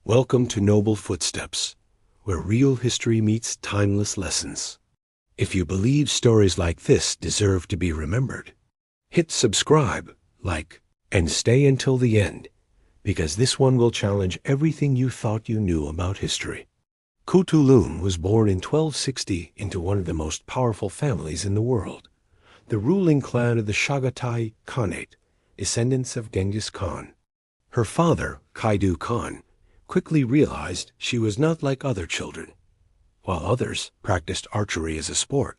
Welcome to Noble Footsteps, where real history meets timeless lessons. If you believe stories like this deserve to be remembered, hit subscribe, like, and stay until the end, because this one will challenge everything you thought you knew about history. Khutulun was born in 1260 into one of the most powerful families in the world, the ruling clan of the Chagatai Khanate, descendants of Genghis Khan. Her father, Genghis Khan, quickly realized she was not like other children. While others practiced archery as a sport,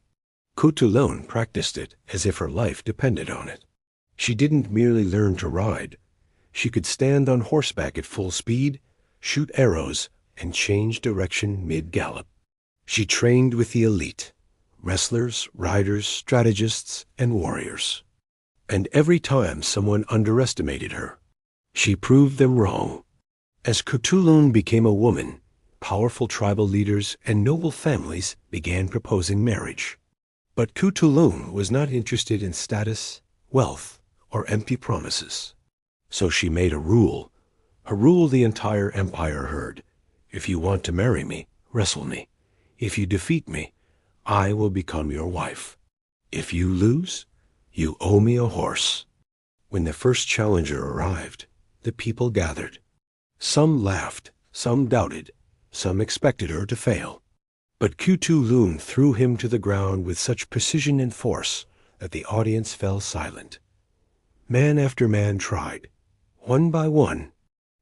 Khutulun practiced it as if her life depended on it. She didn't merely learn to ride. She could stand on horseback at full speed, shoot arrows, and change direction mid-gallop. She trained with the elite, wrestlers, riders, strategists, and warriors. And every time someone underestimated her, she proved them wrong. As Khutulun became a woman, powerful tribal leaders and noble families began proposing marriage. But Khutulun was not interested in status, wealth, or empty promises. So she made a rule the entire empire heard. If you want to marry me, wrestle me. If you defeat me, I will become your wife. If you lose, you owe me a horse. When the first challenger arrived, the people gathered. Some laughed, some doubted, some expected her to fail. But Khutulun threw him to the ground with such precision and force that the audience fell silent. Man after man tried. One by one,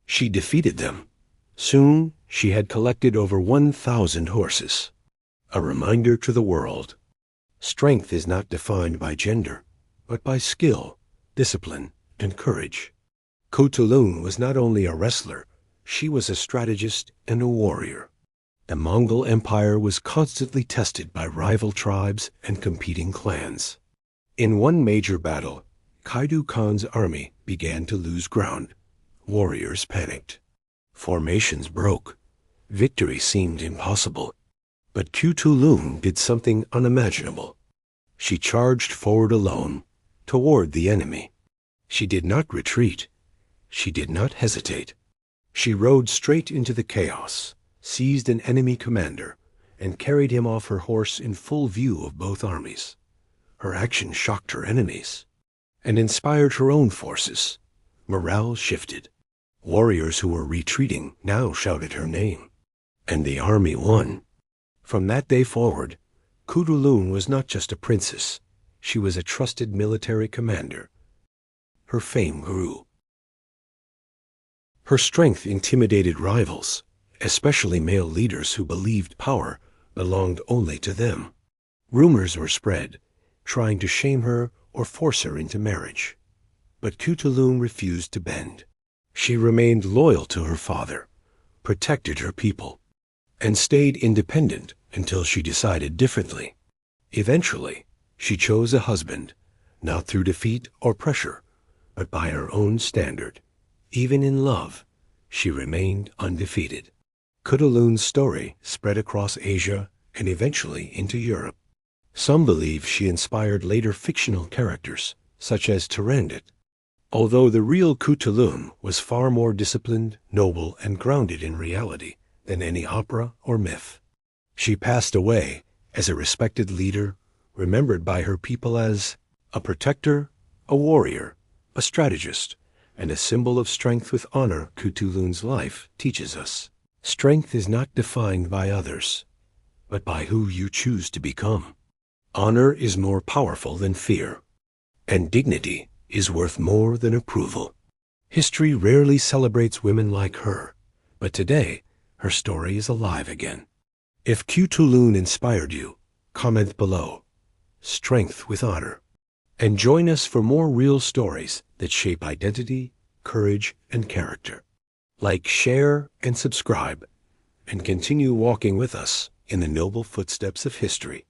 she defeated them. Soon, she had collected over 1,000 horses. A reminder to the world. Strength is not defined by gender, but by skill, discipline, and courage. Khutulun was not only a wrestler, she was a strategist and a warrior. The Mongol Empire was constantly tested by rival tribes and competing clans. In one major battle, Genghis Khan's army began to lose ground. Warriors panicked. Formations broke. Victory seemed impossible. But Khutulun did something unimaginable. She charged forward alone, toward the enemy. She did not retreat. She did not hesitate. She rode straight into the chaos, seized an enemy commander, and carried him off her horse in full view of both armies. Her action shocked her enemies and inspired her own forces. Morale shifted. Warriors who were retreating now shouted her name, and the army won. From that day forward, Khutulun was not just a princess. She was a trusted military commander. Her fame grew. Her strength intimidated rivals, especially male leaders who believed power belonged only to them. Rumors were spread, trying to shame her or force her into marriage. But Khutulun refused to bend. She remained loyal to her father, protected her people, and stayed independent until she decided differently. Eventually, she chose a husband, not through defeat or pressure, but by her own standard. Even in love, she remained undefeated. Khutulun's story spread across Asia and eventually into Europe. Some believe she inspired later fictional characters, such as Turandot, although the real Khutulun was far more disciplined, noble, and grounded in reality than any opera or myth. She passed away as a respected leader, remembered by her people as a protector, a warrior, a strategist, and a symbol of strength with honor. Khutulun's life teaches us. Strength is not defined by others, but by who you choose to become. Honor is more powerful than fear, and dignity is worth more than approval. History rarely celebrates women like her, but today, her story is alive again. If Khutulun inspired you, comment below. Strength with honor. And join us for more real stories that shape identity, courage, and character. Like, share, and subscribe, and continue walking with us in the noble footsteps of history.